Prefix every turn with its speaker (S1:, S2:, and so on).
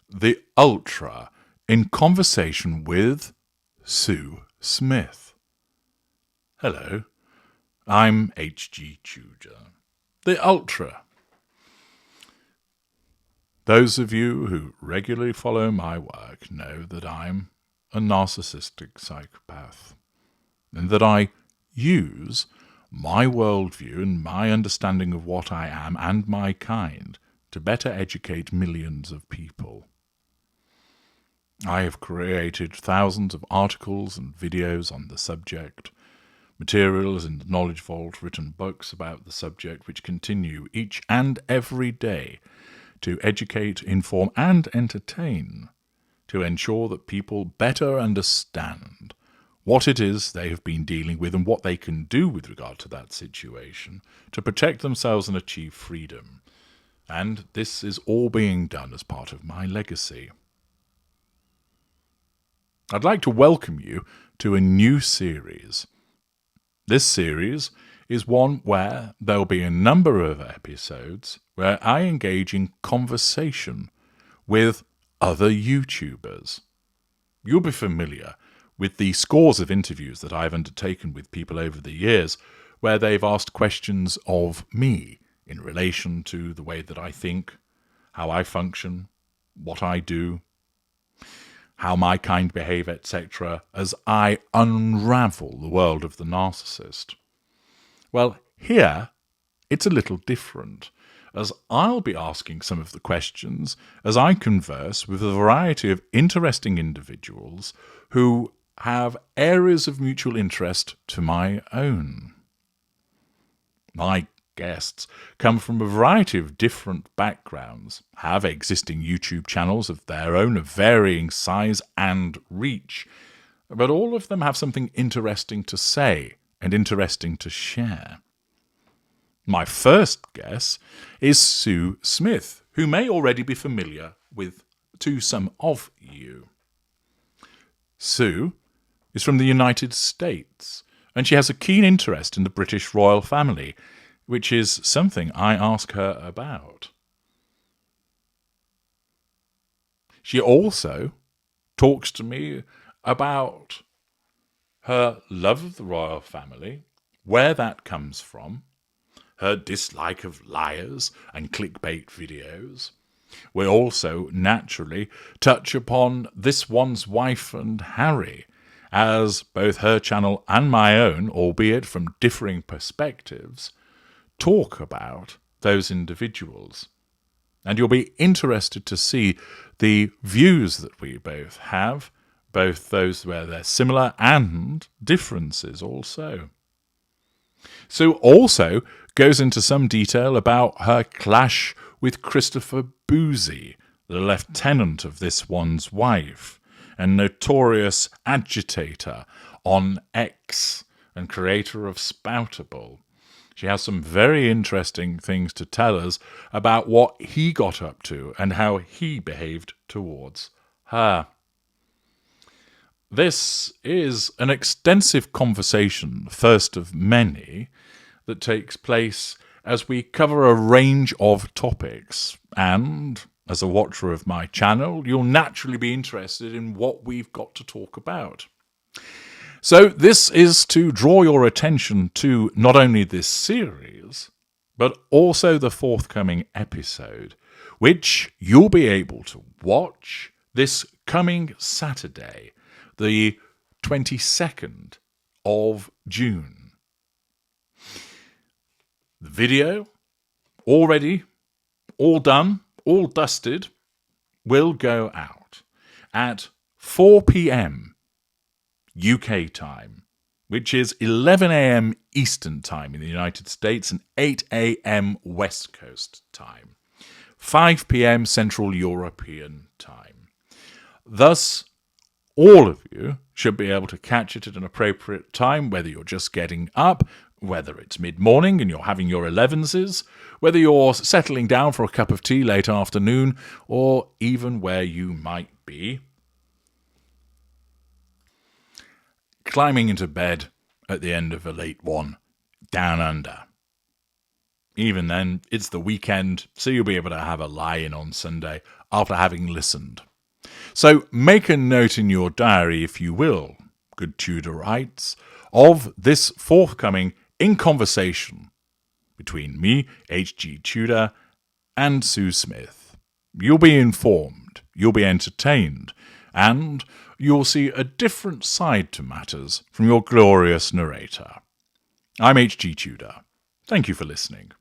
S1: the Ultra in conversation with Sue Smith. Hello, I'm HG Tudor, the Ultra. Those of you who regularly follow my work know that I'm a narcissistic psychopath, and that I use my worldview and my understanding of what I am and my kind to better educate millions of people. I have created thousands of articles and videos on the subject, materials in the Knowledge Vault, written books about the subject which continue each and every day to educate, inform and entertain, to ensure that people better understand what it is they have been dealing with and what they can do with regard to that situation to protect themselves and achieve freedom. And this is all being done as part of my legacy. I'd like to welcome you to a new series. This series is one where there'll be a number of episodes where I engage in conversation with other YouTubers. You'll be familiar with the scores of interviews that I've undertaken with people over the years where they've asked questions of me in relation to the way that I think, how I function, what I do, how my kind behave, etc., as I unravel the world of the narcissist. Well, here it's a little different, as I'll be asking some of the questions as I converse with a variety of interesting individuals who have areas of mutual interest to my own. My guests come from a variety of different backgrounds, have existing YouTube channels of their own of varying size and reach, but all of them have something interesting to say and interesting to share. My first guest is Sue Smith, who may already be familiar to some of you. Sue is from the United States, and she has a keen interest in the British royal family, which is something I ask her about. She also talks to me about her love of the royal family, where that comes from, her dislike of liars and clickbait videos. We also naturally touch upon This One's Wife and Harry, as both her channel and my own, albeit from differing perspectives, talk about those individuals. And you'll be interested to see the views that we both have, both those where they're similar and differences also. Sue also goes into some detail about her clash with Christopher Boozy, the lieutenant of This One's Wife, and notorious agitator on X and creator of Spoutable. She has some very interesting things to tell us about what he got up to and how he behaved towards her. This is an extensive conversation, first of many, that takes place as we cover a range of topics, and as a watcher of my channel, you'll naturally be interested in what we've got to talk about. So this is to draw your attention to not only this series, but also the forthcoming episode, which you'll be able to watch this coming Saturday, the 22nd of June. The video, already, all done, all dusted, will go out at 4 p.m. UK time, which is 11 a.m. Eastern time in the United States and 8 a.m. West Coast time, 5 p.m. Central European time. Thus, all of you should be able to catch it at an appropriate time, whether you're just getting up, whether it's mid-morning and you're having your 11s, whether you're settling down for a cup of tea late afternoon, or even where you might be climbing into bed at the end of a late one down under. Even then, it's the weekend, so you'll be able to have a lie-in on Sunday after having listened. So make a note in your diary, if you will, good Tudorites, of this forthcoming In Conversation between me, HG Tudor, and Sue Smith. You'll be informed, you'll be entertained, and you'll see a different side to matters from your glorious narrator. I'm HG Tudor. Thank you for listening.